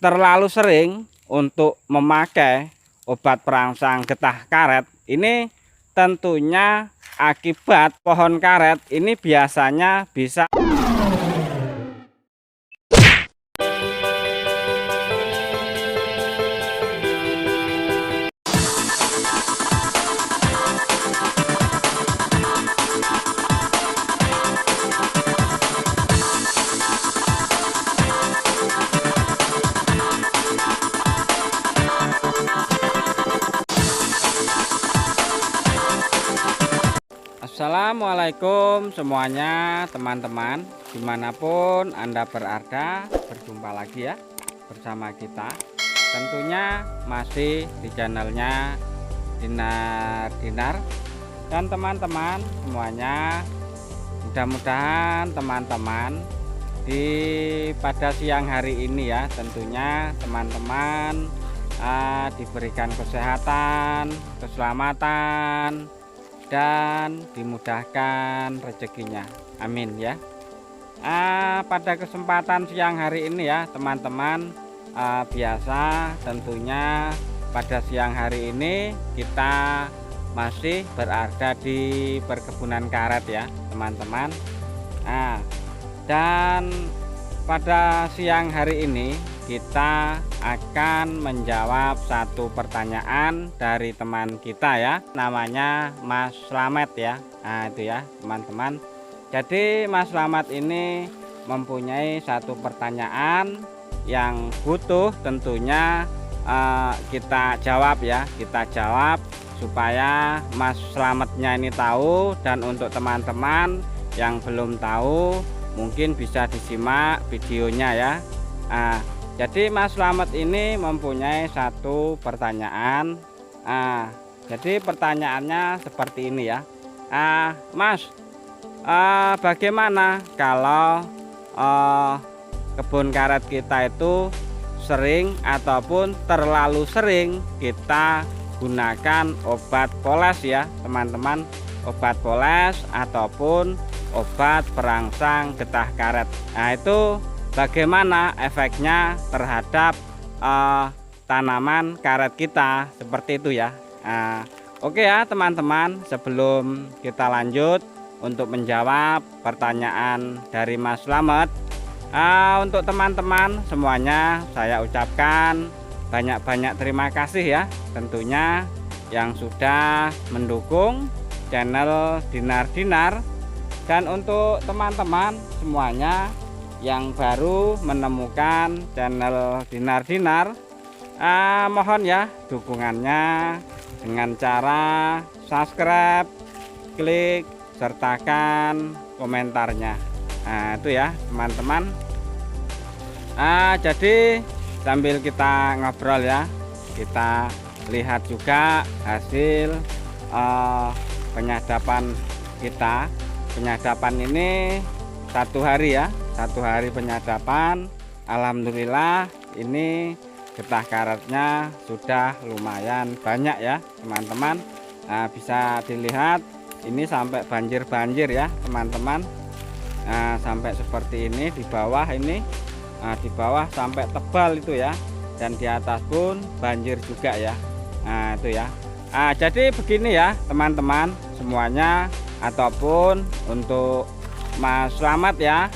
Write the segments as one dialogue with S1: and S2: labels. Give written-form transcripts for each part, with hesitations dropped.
S1: terlalu sering untuk memakai obat perangsang getah karet ini tentunya akibat pohon karet ini biasanya bisa Assalamualaikum semuanya teman-teman, dimanapun Anda berada, berjumpa lagi ya bersama kita. Tentunya masih di channelnya Dinar dan teman-teman semuanya. Mudah-mudahan teman-teman pada siang hari ini ya, tentunya teman-teman diberikan kesehatan, keselamatan, dan dimudahkan rezekinya, amin ya. Pada kesempatan siang hari ini ya teman-teman, biasa tentunya pada siang hari ini kita masih berada di perkebunan karet ya teman-teman. Dan pada siang hari ini kita akan menjawab satu pertanyaan dari teman kita ya, namanya Mas Slamet ya. Itu ya teman-teman. Jadi Mas Slamet ini mempunyai satu pertanyaan yang butuh tentunya kita jawab ya, kita jawab supaya Mas Slametnya ini tahu, dan untuk teman-teman yang belum tahu mungkin bisa disimak videonya ya. Jadi Mas Slamet ini mempunyai satu pertanyaan. Jadi pertanyaannya seperti ini ya. Mas, bagaimana kalau kebun karet kita itu sering ataupun terlalu sering kita gunakan obat poles ya teman-teman, obat poles ataupun obat perangsang getah karet. Itu bagaimana efeknya terhadap tanaman karet kita, seperti itu ya. Oke ya teman-teman, sebelum kita lanjut untuk menjawab pertanyaan dari Mas Slamet, untuk teman-teman semuanya saya ucapkan banyak-banyak terima kasih ya tentunya yang sudah mendukung channel Dinar. Dan untuk teman-teman semuanya yang baru menemukan channel Dinar, mohon ya dukungannya dengan cara subscribe, klik, sertakan komentarnya. Itu ya teman-teman. Jadi sambil kita ngobrol ya, kita lihat juga hasil penyadapan kita. Penyadapan ini satu hari ya, satu hari penyadapan. Alhamdulillah ini getah karetnya sudah lumayan banyak ya teman-teman. Bisa dilihat ini sampai banjir ya teman-teman. Sampai seperti ini di bawah ini, di bawah sampai tebal itu ya, dan di atas pun banjir juga ya. Itu ya. Jadi begini ya teman-teman semuanya, ataupun untuk Mas Slamet ya,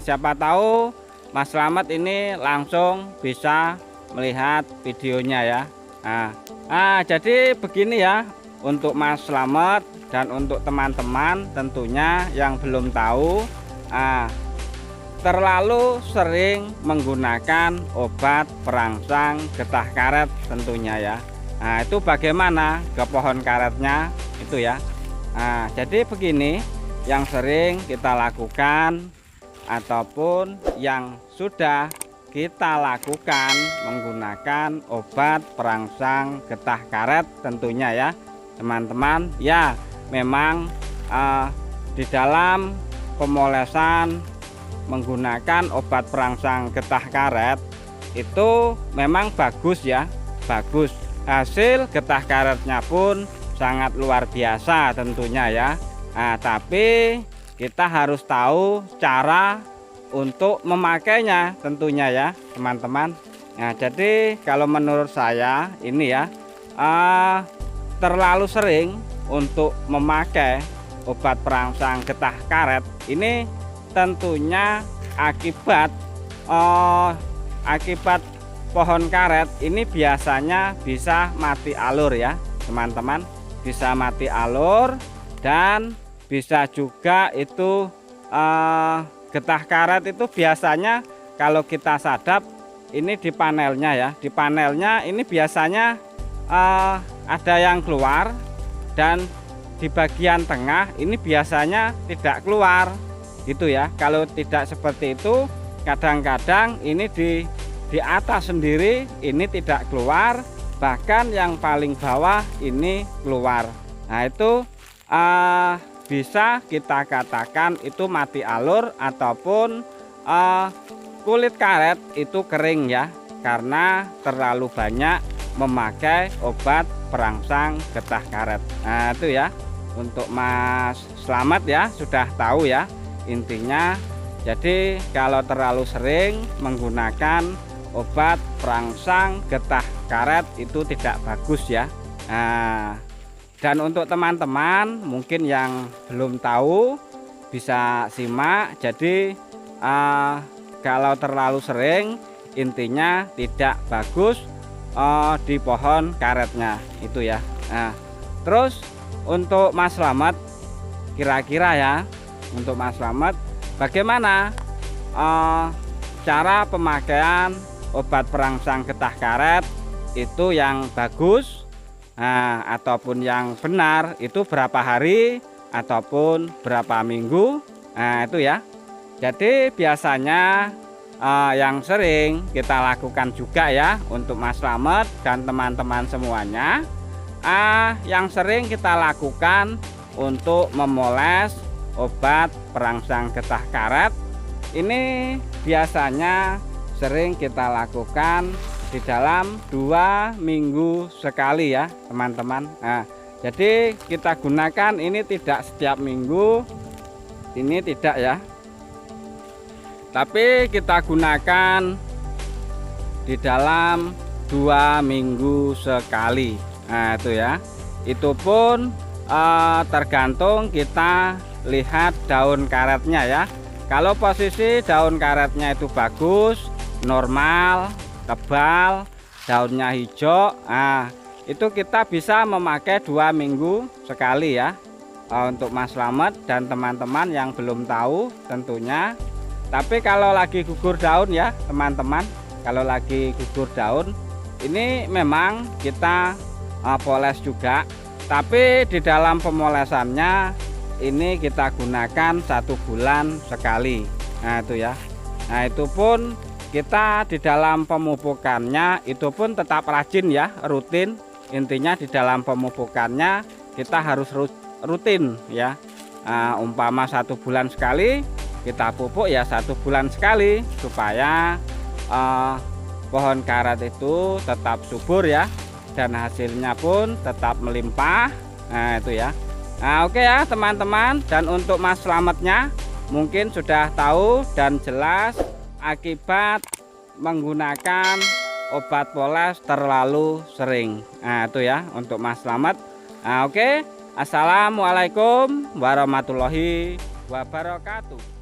S1: siapa tahu Mas Slamet ini langsung bisa melihat videonya ya. Jadi begini ya untuk Mas Slamet dan untuk teman-teman tentunya yang belum tahu, terlalu sering menggunakan obat perangsang getah karet tentunya ya. Itu bagaimana ke pohon karetnya itu ya. Jadi begini, yang sering kita lakukan ataupun yang sudah kita lakukan menggunakan obat perangsang getah karet tentunya ya teman-teman ya. Memang di dalam pemolesan menggunakan obat perangsang getah karet itu memang bagus ya, bagus. Hasil getah karetnya pun sangat luar biasa tentunya ya. Tapi kita harus tahu cara untuk memakainya tentunya ya teman-teman. Nah, jadi kalau menurut saya ini ya, terlalu sering untuk memakai obat perangsang getah karet ini tentunya akibat akibat pohon karet ini biasanya bisa mati alur ya teman-teman, bisa mati alur, dan bisa juga itu getah karet itu biasanya kalau kita sadap ini di panelnya ya, di panelnya ini biasanya ada yang keluar, dan di bagian tengah ini biasanya tidak keluar gitu ya. Kalau tidak seperti itu, kadang-kadang ini di atas sendiri ini tidak keluar, bahkan yang paling bawah ini keluar. Nah itu bisa kita katakan itu mati alur ataupun kulit karet itu kering ya, karena terlalu banyak memakai obat perangsang getah karet. Nah itu ya, untuk Mas Slamet ya sudah tahu ya intinya. Jadi kalau terlalu sering menggunakan obat perangsang getah karet itu tidak bagus ya. Nah, dan untuk teman-teman mungkin yang belum tahu bisa simak. Jadi kalau terlalu sering intinya tidak bagus di pohon karetnya itu ya. Nah, terus untuk Mas Slamet, kira-kira ya untuk Mas Slamet bagaimana cara pemakaian obat perangsang getah karet itu yang bagus, ataupun yang benar itu berapa hari ataupun berapa minggu. Nah itu ya, jadi biasanya yang sering kita lakukan juga ya untuk Mas Slamet dan teman-teman semuanya, yang sering kita lakukan untuk memoles obat perangsang getah karet ini biasanya sering kita lakukan di dalam 2 minggu sekali ya teman-teman. Nah, jadi kita gunakan ini tidak setiap minggu, ini tidak ya, tapi kita gunakan di dalam 2 minggu sekali. Nah itu ya, itu pun tergantung kita lihat daun karetnya ya. Kalau posisi daun karetnya itu bagus, normal, tebal, daunnya hijau, nah itu kita bisa memakai 2 minggu sekali ya, untuk Mas Slamet dan teman-teman yang belum tahu tentunya. Tapi kalau lagi gugur daun ya teman-teman, kalau lagi gugur daun ini memang kita poles juga, tapi di dalam pemolesannya ini kita gunakan 1 bulan sekali. Nah itu ya, nah itu pun kita di dalam pemupukannya itu pun tetap rajin ya, rutin. Intinya di dalam pemupukannya kita harus rutin ya. Umpama 1 bulan sekali kita pupuk ya, 1 bulan sekali, supaya pohon karet itu tetap subur ya, dan hasilnya pun tetap melimpah. Nah itu ya. Nah oke ya teman-teman, dan untuk Mas Slametnya mungkin sudah tahu dan jelas akibat menggunakan obat poles terlalu sering. Nah itu ya untuk Mas Slamet. Nah oke, assalamualaikum warahmatullahi wabarakatuh.